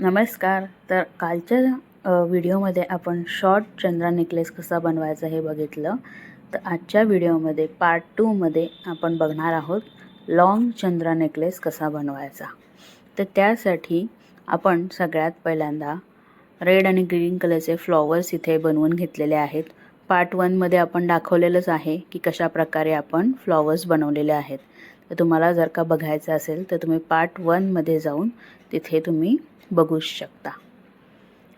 नमस्कार. तर कालच्या व्हिडिओमध्ये आपण शॉर्ट चंद्रा नेकलेस कसा बनवायचा हे बघितलं. तर आजच्या व्हिडिओमध्ये पार्ट 2 मध्ये आपण बघणार आहोत लॉंग चंद्रा नेकलेस कसा बनवायचा. तर त्यासाठी आपण सगळ्यात पहिल्यांदा रेड आणि ग्रीन कलरचे फ्लॉवर्स इथे बनवून घेतलेले आहेत. पार्ट 1 मध्ये आपण दाखवलेलंच आहे की कशा प्रकारे आपण फ्लॉवर्स बनवलेले आहेत. तर तुम्हाला जर का बघायचं असेल तर तुम्ही पार्ट 1 मध्ये जाऊन तिथे तुम्ही बघू शकता.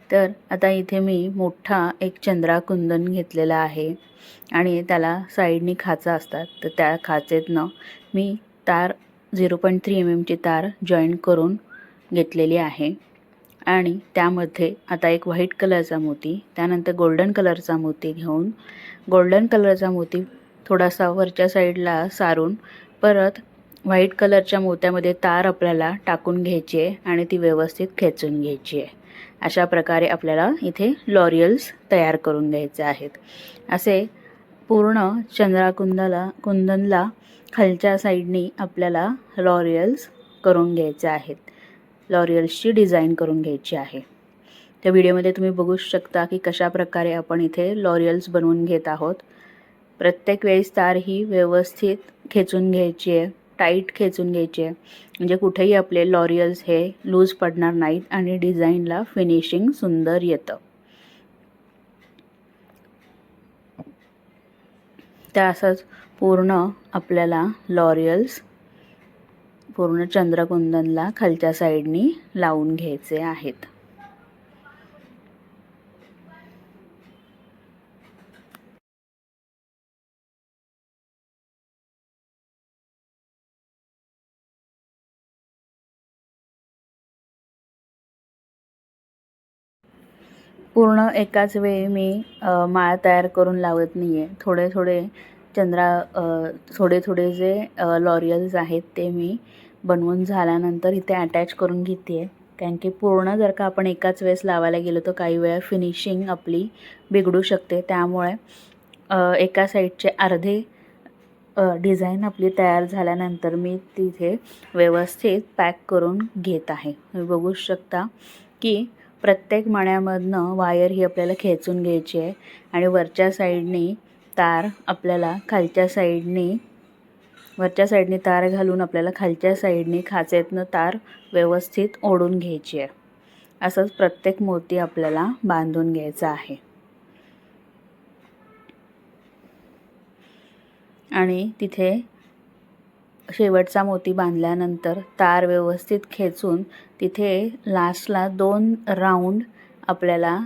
तर आता इथे मी मोठा एक चंद्रा कुंदन घेतलेला आहे आणि त्याला साईडनी खाचा असतात. तर त्या खाचेतनं मी तार 0.3 mm ची तार जॉईन करून घेतलेली आहे आणि त्यामध्ये आता एक व्हाईट कलरचा मोती, त्यानंतर गोल्डन कलरचा मोती घेऊन गोल्डन कलरचा मोती थोडासा वरच्या साईडला सारून परत व्हाईट कलरच्या मोत्यामध्ये तार आपल्याला टाकून घ्यायची आहे आणि ती व्यवस्थित खेचून घ्यायची आहे. अशा प्रकारे आपल्याला इथे लॉरियल्स तयार करून घ्यायचे आहेत. असे पूर्ण चंद्रा कुंदनला खालच्या साईडनी आपल्याला लॉरियल्स करून घ्यायचे आहेत. लॉरियल्सची डिझाईन करून घ्यायची आहे. त्या व्हिडिओमध्ये तुम्ही बघू शकता की कशा प्रकारे आपण इथे लॉरियल्स बनवून घेत आहोत. प्रत्येक वेळेस तार ही व्यवस्थित खेचून घ्यायची आहे, टाईट खेचून घ्यायची आहे, म्हणजे कुठेही आपले लॉरियल्स हे लूज पडणार नाहीत आणि डिझाईनला फिनिशिंग सुंदर येतं. त्या असंच पूर्ण आपल्याला लॉरियल्स पूर्ण चंद्रकुंदनला खालच्या साईडनी लावून घ्यायचे आहेत. पूर्ण एकाच वेळी मी माळ तयार करून लावत नाही आहे. थोडे थोडे जे लॉरियल्स आहेत ते मी बनवून झाल्यानंतर इथे अटॅच करून घेते आहे. कारण की पूर्ण जर का आपण एकाच वेळेस लावायला गेलो तर काही वेळा फिनिशिंग आपली बिघडू शकते. त्यामुळे एका साईडचे अर्धे डिझाईन आपली तयार झाल्यानंतर मी तिथे व्यवस्थित पॅक करून घेत आहे. तुम्ही बघू शकता की प्रत्येक मण्यामधनं वायर ही आपल्याला खेचून घ्यायची आहे आणि वरच्या साईडनी तार आपल्याला वरच्या साईडनी तार घालून आपल्याला खालच्या साईडनी खाचेतनं तार व्यवस्थित ओढून घ्यायची आहे. असंच प्रत्येक मोती आपल्याला बांधून घ्यायचा आहे आणि तिथे शेवटचा मोती बांधल्यानंतर तार व्यवस्थित खेचून तिथे लास्टला 2 राऊंड आपल्याला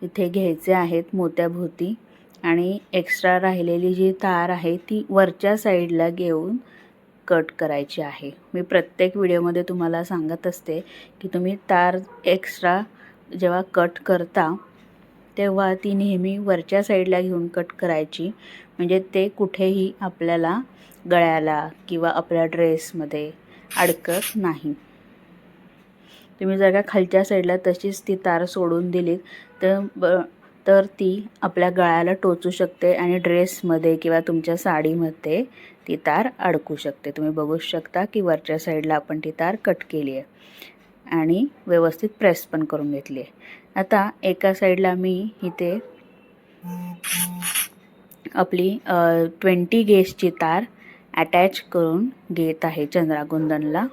इथे घ्यायचे आहेत मोत्याभोवती आणि एक्स्ट्रा राहिलेली जी तार आहे ती वरच्या साईडला घेऊन कट करायची आहे. मी प्रत्येक व्हिडिओमध्ये तुम्हाला सांगत असते की तुम्ही तार एक्स्ट्रा जेव्हा कट करता तेव्हा ती नेहमी वरच्या साईडला घेऊन कट करायची, म्हणजे ते कुठेही आपल्याला गळ्याला किंवा आपल्या ड्रेसमध्ये अडकत नाही. तुम्ही जर का खालच्या साईडला तशीच ती तार सोडून दिलीत तर ती आपल्या गळ्याला टोचू शकते आणि ड्रेसमध्ये किंवा तुमच्या साडीमध्ये ती तार अडकू शकते. तुम्ही बघू शकता की वरच्या साईडला आपण ती तार कट केली आहे आणि व्यवस्थित प्रेस पण करून घेतली आहे. आता एका साईडला मी इथे आपली 20 गेजची तार अटॅच करून घेत आहे चंद्राकुंदनला.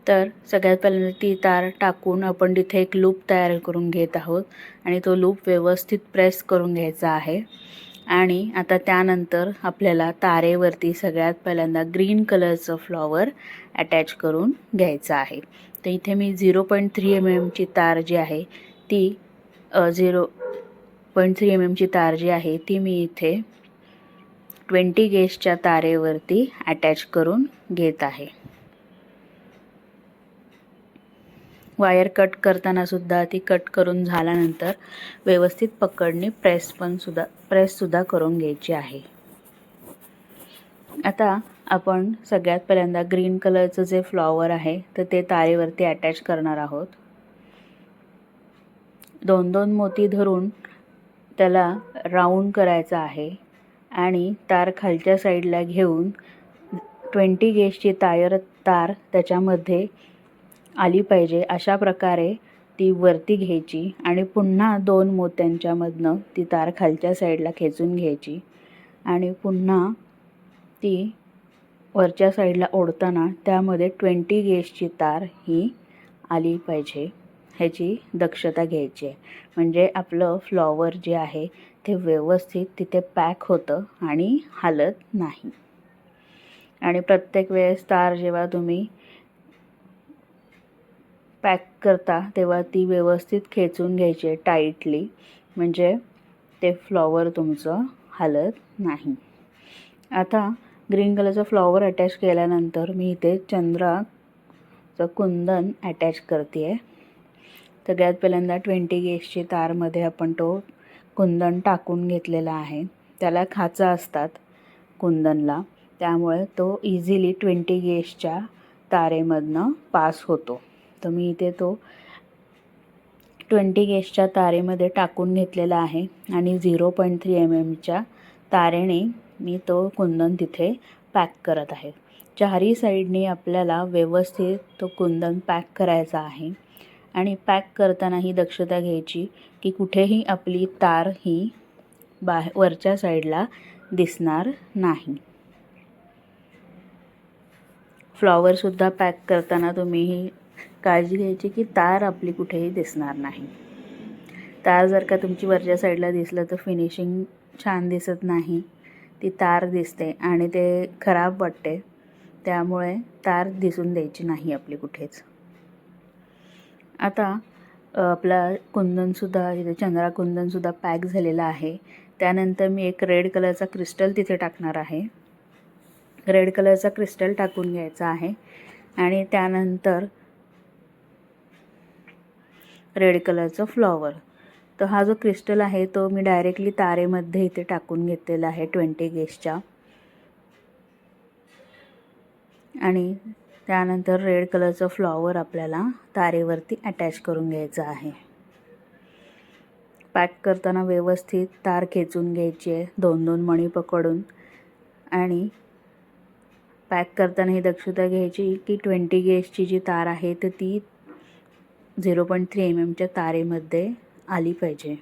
तर सगळ्यात पहिल्यांदा ती तार टाकून आपण तिथे एक लूप तयार करून घेत आहोत आणि तो लूप व्यवस्थित प्रेस करून घ्यायचा आहे. आणि आता त्यानंतर आपल्याला तारेवरती सगळ्यात पहिल्यांदा ग्रीन कलरचं फ्लॉवर अटॅच करून घ्यायचं आहे. तर इथे मी 0.3 mm ची तार जी आहे ती 0.3 mm ची तार जी आहे ती मी इथे 20 गेजच्या तारेवरती अटॅच करून घेत आहे. वायर कट करताना सुद्धा ती कट करून झाल्यानंतर व्यवस्थित पकडणी प्रेस सुद्धा करून घ्यायची आहे. आता आपण सगळ्यात पहिल्यांदा ग्रीन कलरचं जे फ्लॉवर आहे तर ते तारेवरती अटॅच करणार आहोत. 2-2 मोती धरून त्याला राऊंड करायचा आहे आणि तार खालच्या साईडला घेऊन 20 गेजची तार त्याच्यामध्ये आली पाहिजे अशा प्रकारे ती वरती घ्यायची आणि पुन्हा 2 मोत्यांच्यामधनं ती तार खालच्या साईडला खेचून घ्यायची आणि पुन्हा ती वरच्या साईडला ओढताना त्यामध्ये 20 गेजची तार ही आली पाहिजे ह्याची दक्षता घ्यायची आहे. म्हणजे आपलं फ्लॉवर जे आहे ते व्यवस्थित तिथे पॅक होतं आणि हलत नाही. आणि प्रत्येक वेळेस तार जेव्हा तुम्ही पॅक करता तेव्हा ती व्यवस्थित खेचून घ्यायची आहे टाईटली, म्हणजे ते फ्लॉवर तुमचं हलत नाही. आता ग्रीन कलरचा फ्लॉवर अटॅच केल्यानंतर मी इथे चंद्राचं कुंदन अटॅच करते आहे. सगळ्यात पहिल्यांदा 20 गेजची तारमध्ये आपण तो कुंदन टाकून घेतलेला आहे. त्याला खाचा असतात कुंदनला, त्यामुळे तो इझिली 20 गेजच्या तारेमधनं पास होतो. तर मी इथे तो 20 गेजच्या तारेमध्ये टाकून घेतलेला आहे आणि 0.3 mmच्या तारेने मी तो कुंदन तिथे पॅक करत आहे. चारही साईडनी आपल्याला व्यवस्थित तो कुंदन पॅक करायचा आहे आणि पॅक करताना ही दक्षता घ्यायची की कुठेही आपली तार ही वरच्या साईडला दिसणार नाही. फ्लॉवरसुद्धा पॅक करताना तुम्ही ही काळजी घ्यायची की तार आपली कुठेही दिसणार नाही. तार जर का तुमची वरच्या साईडला दिसलं तर फिनिशिंग छान दिसत नाही, ती तार दिसते आणि ते खराब वाटते. त्यामुळे तार दिसून द्यायची नाही आपली कुठेच. आता आपला कुंदनसुद्धा इथे चंद्रा कुंदनसुद्धा पॅक झालेला आहे. त्यानंतर मी एक रेड कलरचा क्रिस्टल तिथे टाकणार आहे. रेड कलरचा क्रिस्टल टाकून घ्यायचा आहे आणि त्यानंतर रेड कलरचं फ्लॉवर. तर हा जो क्रिस्टल आहे तो मी डायरेक्टली तारेमध्ये इथे टाकून घेतलेला आहे 20 गेजच्या. आणि त्यानंतर रेड कलरचं फ्लॉवर आपल्याला तारेवरती अटॅच करून घ्यायचं आहे. पॅक करताना व्यवस्थित तार खेचून घ्यायची आहे 2-2 मणी पकडून. आणि पॅक करताना ही दक्षता घ्यायची की 20 गेजची जी तार आहे तर ती 0.3 mmच्या तारेमध्ये आली पाहिजे.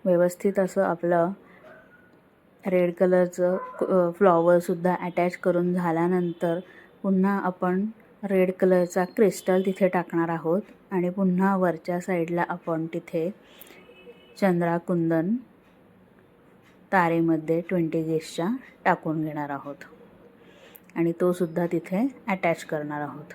व्यवस्थित असं आपलं रेड कलरचं फ्लॉवरसुद्धा अटॅच करून झाल्यानंतर पुन्हा आपण रेड कलरचा क्रिस्टल तिथे टाकणार आहोत आणि पुन्हा वरच्या साईडला आपण तिथे चंद्रा कुंदन तारेमध्ये 20 गेजच्या टाकून घेणार आहोत आणि तो सुद्धा तिथे अटॅच करणार आहोत.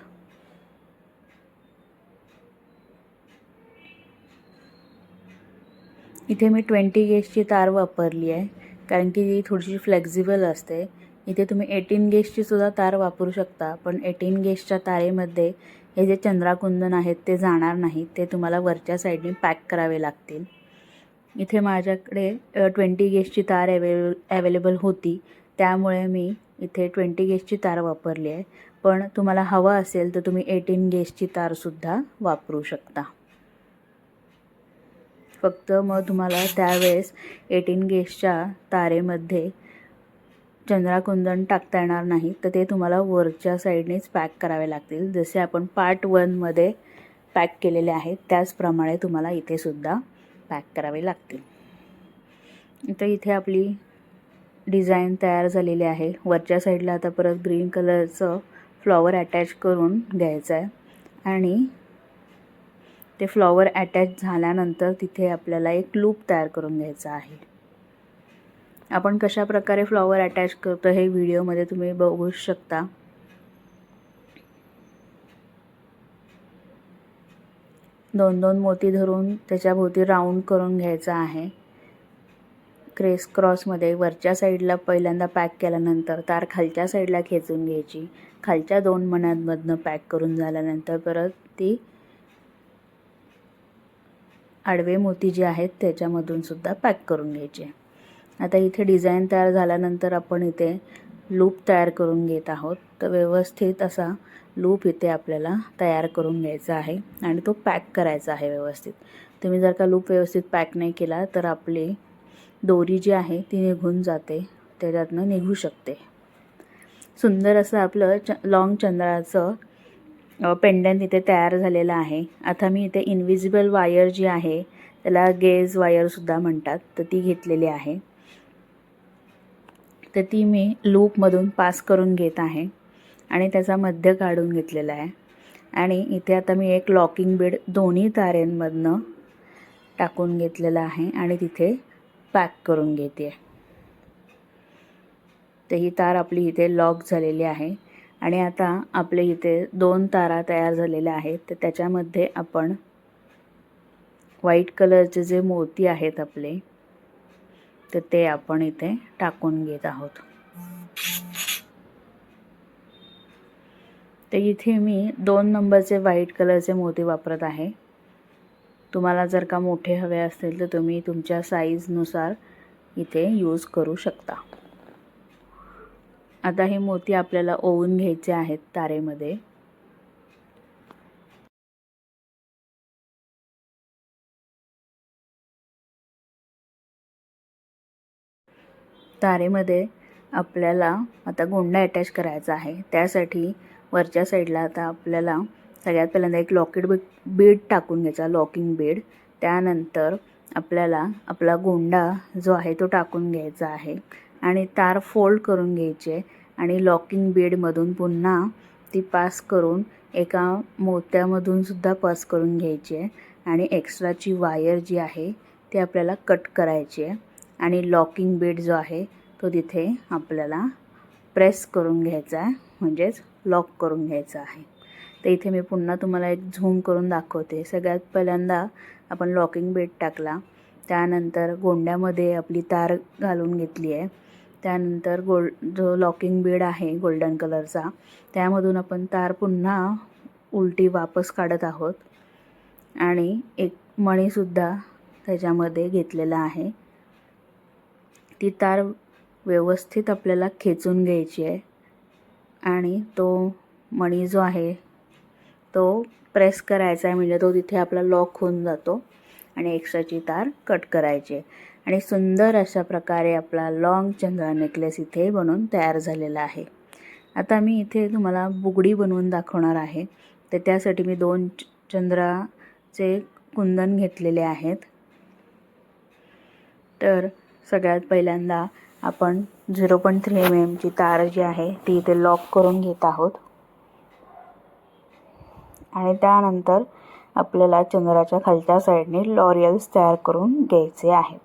इथे मी 20 गेजची तार वापरली आहे कारण की ती थोडीशी फ्लेक्झिबल असते. इथे तुम्ही 18 गेजची सुद्धा तार वापरू शकता, पण 18 गेजच्या तारेमध्ये हे जे चंद्राकुंदन आहेत ते जाणार नाहीत, ते तुम्हाला वरच्या साईडने पॅक करावे लागतील. इथे माझ्याकडे 20 गेजची तार अवेलेबल होती, त्यामुळे मी इथे 20 गेजची तार वापरली आहे. पण तुम्हाला हवं असेल तर तुम्ही 18 गेजची तारसुद्धा वापरू शकता. फक्त मग तुम्हाला त्यावेळेस 18 गेजच्या तारेमध्ये चंद्राकुंदन टाकता येणार नाही, तर ते तुम्हाला वरच्या साईडनेच पॅक करावे लागतील. जसे आपण पार्ट 1मध्ये पॅक केलेले आहेत त्याचप्रमाणे तुम्हाला इथे सुद्धा पॅक करावे लागतील. तर इथे आपली डिझाईन तयार झालेली आहे. वरच्या साईडला आता परत ग्रीन कलरचं फ्लॉवर अटॅच करून घ्यायचं आहे आणि ते फ्लॉवर अटॅच झाल्यानंतर तिथे आपल्याला एक लूप तयार करून घ्यायचा आहे. आपण कशा प्रकारे फ्लॉवर अटॅच करतो हे व्हिडिओमध्ये तुम्ही बघू शकता. दोन मोती धरून त्याच्याभोवती राऊंड करून घ्यायचा आहे. क्रेस क्रॉसमध्ये वरच्या साईडला पहिल्यांदा पॅक केल्यानंतर तार खालच्या साईडला खेचून घ्यायची. खालच्या 2 मण्यांमधनं पॅक करून झाल्यानंतर परत ती आडवे मोती जे आहेत त्याच्यामधून सुद्धा पॅक करून घ्यायचे. आता इथे डिझाईन तयार झाल्यानंतर आपण इथे लूप तयार करून घेत आहोत. तर व्यवस्थित असा लूप इथे आपल्याला तयार करून घ्यायचा आहे आणि तो पॅक करायचा आहे व्यवस्थित. तुम्ही जर का लूप व्यवस्थित पॅक नाही केला तर आपली दोरी जी आहे ती निघून जाते, त्याच्यातनं निघू शकते. सुंदर असं आपलं लॉंग चंद्राचं पेंडंट इथे तयार झालेलं आहे. आता मी इथे इनविजिबल वायर जी आहे, त्याला गेज वायरसुद्धा म्हणतात, तर ती घेतलेली आहे. तर ती मी लूपमधून पास करून घेत आहे आणि त्याचा मध्य काढून घेतलेला आहे. आणि इथे आता मी एक लॉकिंग बीड दोन्ही तारेंमधनं टाकून घेतलेला आहे आणि तिथे पॅक करून घेते. तर ही तार आपली इथे लॉक झालेली आहे आणि आता आपले इथे 2 तारा तयार झालेल्या आहेत. तर त्याच्यामध्ये आपण व्हाईट कलरचे जे मोती आहेत आपले, तर ते आपण इथे टाकून घेत आहोत. तर इथे मी 2 नंबरचे व्हाईट कलरचे मोती वापरत आहे. तुम्हाला जर का मोठे हवे असतील तर तुम्ही तुमच्या साईजनुसार इथे यूज करू शकता. आता हे मोती आपल्याला ओवून घ्यायचे आहेत तारेमध्ये. तारेमध्ये आपल्याला आता गोंडा अटॅच करायचा आहे. त्यासाठी वरच्या साईडला आता आपल्याला सगळ्यात पहिल्यांदा एक लॉकेट बीड टाकून घ्यायचा, लॉकिंग बीड. त्यानंतर आपल्याला आपला गोंडा जो आहे तो टाकून घ्यायचा आहे आणि तार फोल्ड करून घ्यायची आणि लॉकिंग बीडमधून पुन्हा ती पास करून एका मोत्यामधून सुद्धा पास करून घ्यायची आहे आणि एक्स्ट्राची वायर जी आहे ती आपल्याला कट करायची आहे आणि लॉकिंग बीड जो आहे तो तिथे आपल्याला प्रेस करून घ्यायचा आहे, म्हणजेच लॉक करून घ्यायचा आहे. तर इथे मी पुन्हा तुम्हाला एक झूम करून दाखवते. सगळ्यात पहिल्यांदा आपण लॉकिंग बीड टाकला, त्यानंतर गोंड्यामध्ये आपली तार घालून घेतली आहे. त्यानंतर जो लॉकिंग बीड आहे गोल्डन कलरचा, त्यामधून आपण तार पुन्हा उलटी वापस काढत आहोत आणि एक मणीसुद्धा त्याच्यामध्ये घेतलेला आहे. ती तार व्यवस्थित आपल्याला खेचून घ्यायची आहे आणि तो मणी जो आहे तो प्रेस करायचा आहे, म्हणजे तो तिथे आपला लॉक होऊन जातो आणि एक्स्ट्राची तार कट करायची आहे. आणि सुंदर अशा प्रकारे आपला लॉंग चंद्रा नेकलेस इथे बनवून तयार झालेला आहे. आता मी इथे तुम्हाला बुगडी बनवून दाखवणार आहे. तर त्यासाठी मी 2 चंद्राचे कुंदन घेतलेले आहेत. तर सगळ्यात पहिल्यांदा आपण 0.3 mm ची तार जी आहे ती इथे लॉक करून घेत आहोत आणि त्यानंतर आपल्याला चंद्राच्या खालच्या साईडने लॉरियल्स तयार करून घ्यायचे आहेत.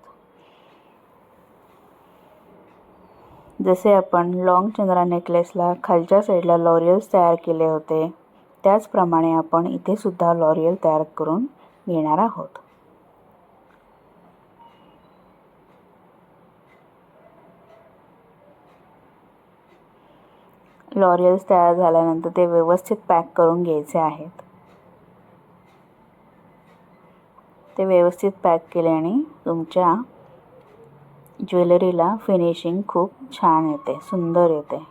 जसे आपण लॉंग चंद्रा नेकलेसला खालच्या साईडला लॉरियल्स तयार केले होते, त्याचप्रमाणे आपण इथे सुद्धा लॉरियल तयार करून घेणार आहोत. लॉरियल्स तयार झाल्यानंतर ते व्यवस्थित पॅक करून घ्यायचे आहेत. ते व्यवस्थित पॅक केल्याने तुमच्या ज्वेलरीला फिनिशिंग खूप छान येते, सुंदर येते.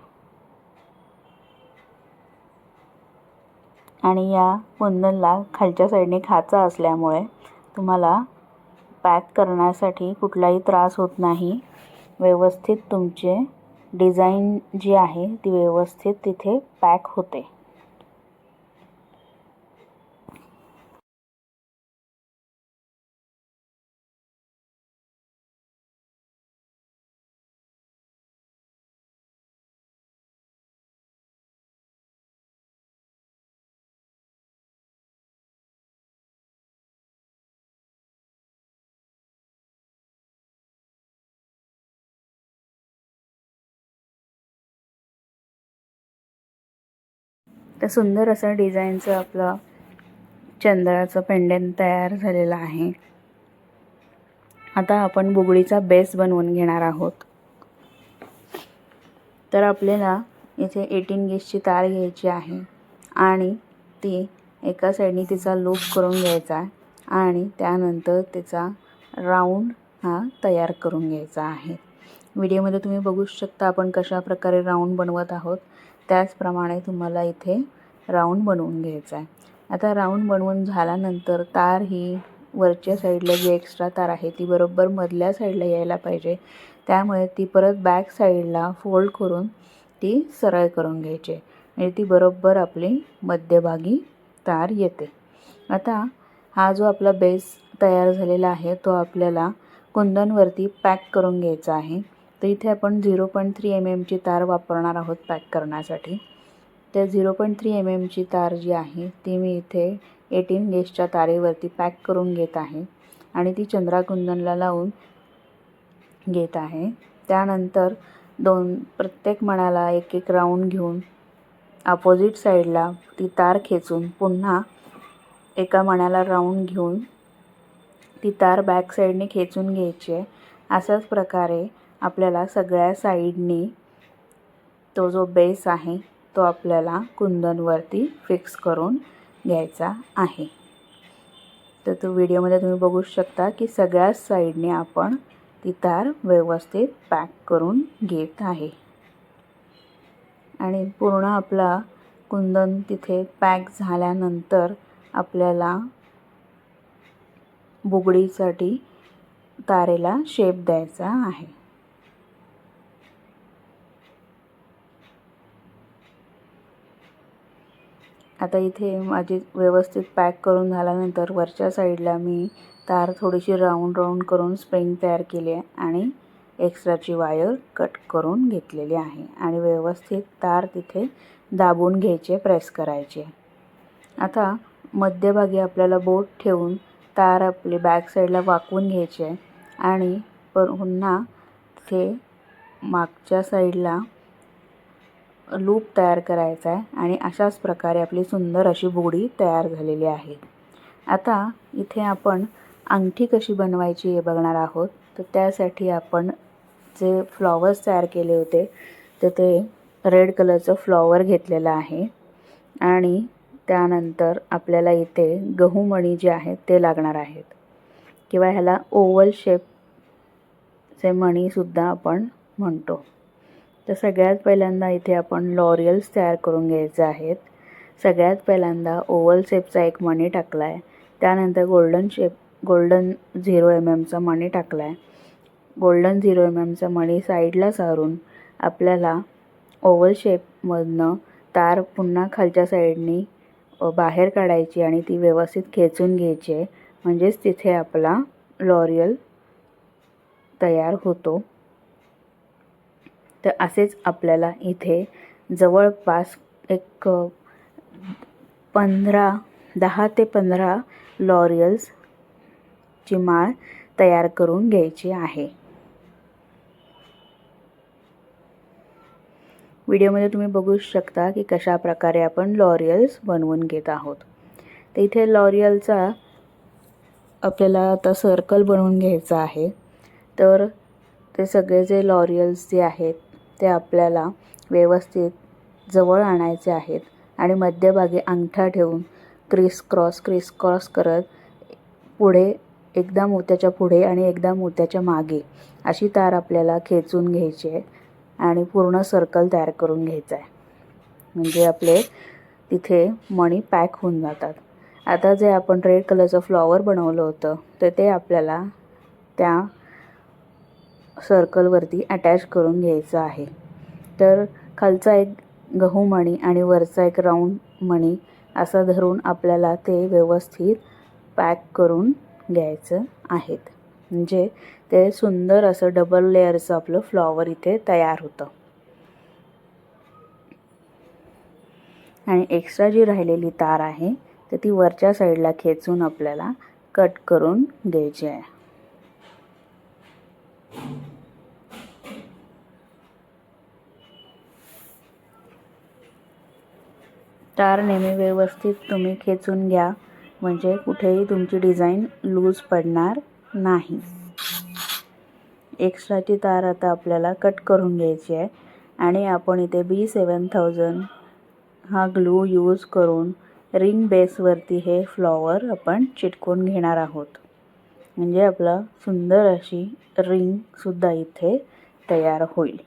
आणि या कुंदनला खालच्या साईडने खाचा असल्यामुळे तुम्हाला पॅक करण्यासाठी कुठलाही त्रास होत नाही. व्यवस्थित तुमचे डिझाईन जी आहे ती व्यवस्थित तिथे पॅक होते. तर सुंदर असं डिझाईनचं आपलं चंद्राचं पेंडंट तयार झालेलं आहे. आता आपण बुगडीचा बेस बनवून घेणार आहोत. तर आपल्याला इथे 18 गेजची तार घ्यायची आहे आणि ती एका साईडने तिचा लूप करून घ्यायचा आणि त्यानंतर त्याचा राऊंड हा तयार करून घ्यायचा आहे. व्हिडिओमध्ये तुम्ही बघू शकता आपण कशा प्रकारे राऊंड बनवत आहोत, त्याचप्रमाणे तुम्हाला इथे राऊंड बनवून घ्यायचा आहे. आता राऊंड बनवून झाल्यानंतर तार ही वरच्या साईडला जी एक्स्ट्रा तार आहे ती बरोबर मधल्या साईडला यायला पाहिजे. त्यामुळे ती परत बॅक साईडला फोल्ड करून ती सरळ करून घ्यायची म्हणजे ती बरोबर आपली मध्यभागी तार येते. आता हा जो आपला बेस तयार झालेला आहे तो आपल्याला कुंदनवरती पॅक करून घ्यायचा आहे. तर इथे आपण 0.3 mm ची तार वापरणार आहोत पॅक करण्यासाठी. त्या 0.3 mm ची तार जी आहे ती मी इथे 18 गेजच्या तारेवरती पॅक करून घेत आहे आणि ती चंद्राकुंदनला लावून घेत आहे. त्यानंतर प्रत्येक मण्याला एक एक राऊंड घेऊन अपोजिट साईडला ती तार खेचून पुन्हा एका मण्याला राऊंड घेऊन ती तार बॅक साईडने खेचून घ्यायची आहे. अशाच प्रकारे आपल्याला सगळ्या साईडनी तो जो बेस आहे तो आपल्याला कुंदनवरती फिक्स करून घ्यायचा आहे. तर तो व्हिडिओमध्ये तुम्ही बघू शकता की सगळ्या साईडने आपण ती तार व्यवस्थित पॅक करून घेत आहे आणि पूर्ण आपला कुंदन तिथे पॅक झाल्यानंतर आपल्याला बुगडीसाठी तारेला शेप द्यायचा आहे. आता इथे माझी व्यवस्थित पॅक करून झाल्यानंतर वरच्या साईडला मी तार थोडीशी राऊंड करून स्प्रिंग तयार केली आहे आणि एक्स्ट्राची वायर कट करून घेतलेली आहे आणि व्यवस्थित तार तिथे दाबून घ्यायचे, प्रेस करायचे. आता मध्यभागी आपल्याला बोट ठेवून तार आपली बॅक साईडला वाकवून घ्यायची आहे आणि पुन्हा तिथे मागच्या साईडला लूप तयार करायचा आहे आणि अशाच प्रकारे आपली सुंदर अशी बुगडी तयार झालेली आहे. आता इथे आपण अंगठी कशी बनवायची हे बघणार आहोत. तर त्यासाठी आपण जे फ्लॉवर्स तयार केले होते तर ते रेड कलरचं फ्लॉवर घेतलेलं आहे आणि त्यानंतर आपल्याला इथे गहूमणी जे आहेत ते लागणार आहेत किंवा ह्याला ओव्हल शेपचे मणीसुद्धा आपण म्हणतो. तर सगळ्यात पहिल्यांदा इथे आपण लॉरियल्स तयार करून घ्यायचे आहेत. सगळ्यात पहिल्यांदा ओव्हल शेपचा एक मणी टाकला आहे. त्यानंतर गोल्डन 0 mm चा मणी टाकला आहे. गोल्डन 0 mm चा मणी साईडला सारून आपल्याला ओव्हल शेपमधनं तार पुन्हा खालच्या साईडनी बाहेर काढायची आणि ती व्यवस्थित खेचून घ्यायची आहे म्हणजेच तिथे आपला लॉरियल तयार होतो. तर असेच आपल्याला इथे जवळपास एक 10 ते 15 लॉरियल्सची माळ तयार करून घ्यायची आहे. व्हिडिओमध्ये तुम्ही बघू शकता की कशा प्रकारे आपण लॉरियल्स बनवून घेत आहोत. तर इथे लॉरियलचा आपल्याला आता सर्कल बनवून घ्यायचा आहे. तर ते सगळे जे लॉरियल्स जे आहेत ते आपल्याला व्यवस्थित जवळ आणायचे आहेत आणि मध्यभागी अंगठा ठेवून क्रिस क्रॉस करत पुढे एकदा मोत्याच्या पुढे आणि एकदा मोत्याच्या मागे अशी तार आपल्याला खेचून घ्यायची आहे आणि पूर्ण सर्कल तयार करून घ्यायचा आहे म्हणजे आपले तिथे मणी पॅक होऊन जातात. आता जे आपण रेड कलरचं फ्लॉवर बनवलं होतं तर ते आपल्याला त्या सर्कलवरती अटॅच करून घ्यायचं आहे. तर खालचा एक गहू मणी आणि वरचा एक राऊंड मणी असा धरून आपल्याला ते व्यवस्थित पॅक करून घ्यायचं आहेत म्हणजे ते सुंदर असं डबल लेअरचं आपलं फ्लॉवर इथे तयार होतं. आणि एक्स्ट्रा जी राहिलेली तार आहे तर ती वरच्या साईडला खेचून आपल्याला कट करून घ्यायची आहे. तार नेहमी व्यवस्थित तुम्ही खेचून घ्या म्हणजे कुठेही तुमची डिझाईन लूज पडणार नाही. एक्स्ट्राची तार आता आपल्याला कट करून घ्यायची आहे आणि आपण इथे B7000 हा ग्लू यूज करून रिंग बेसवरती हे फ्लॉवर आपण चिटकवून घेणार आहोत म्हणजे आपला सुंदर अशी रिंगसुद्धा इथे तयार होईल.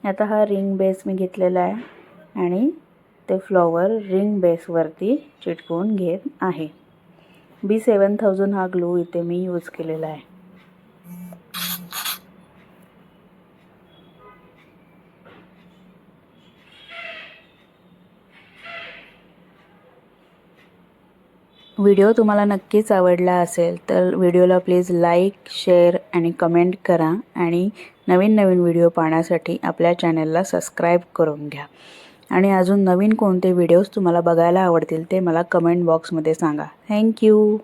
आता हा रिंग बेस मी घेतलेला आहे आणि ते फ्लॉवर रिंग बेसवरती चिटकवून घेत आहे. B7000 हा ग्लू इथे मी यूज केलेला आहे. व्हिडिओ तुम्हाला नक्कीच आवडला असेल तर व्हिडिओला प्लीज लाईक, शेअर आणि कमेंट करा आणि नवीन व्हिडिओ पाहण्यासाठी आपल्या चॅनलला सबस्क्राईब करून घ्या. आणि अजून नवीन कोणते व्हिडिओज तुम्हाला बघायला आवडतील ते मला कमेंट बॉक्समध्ये सांगा. थँक्यू.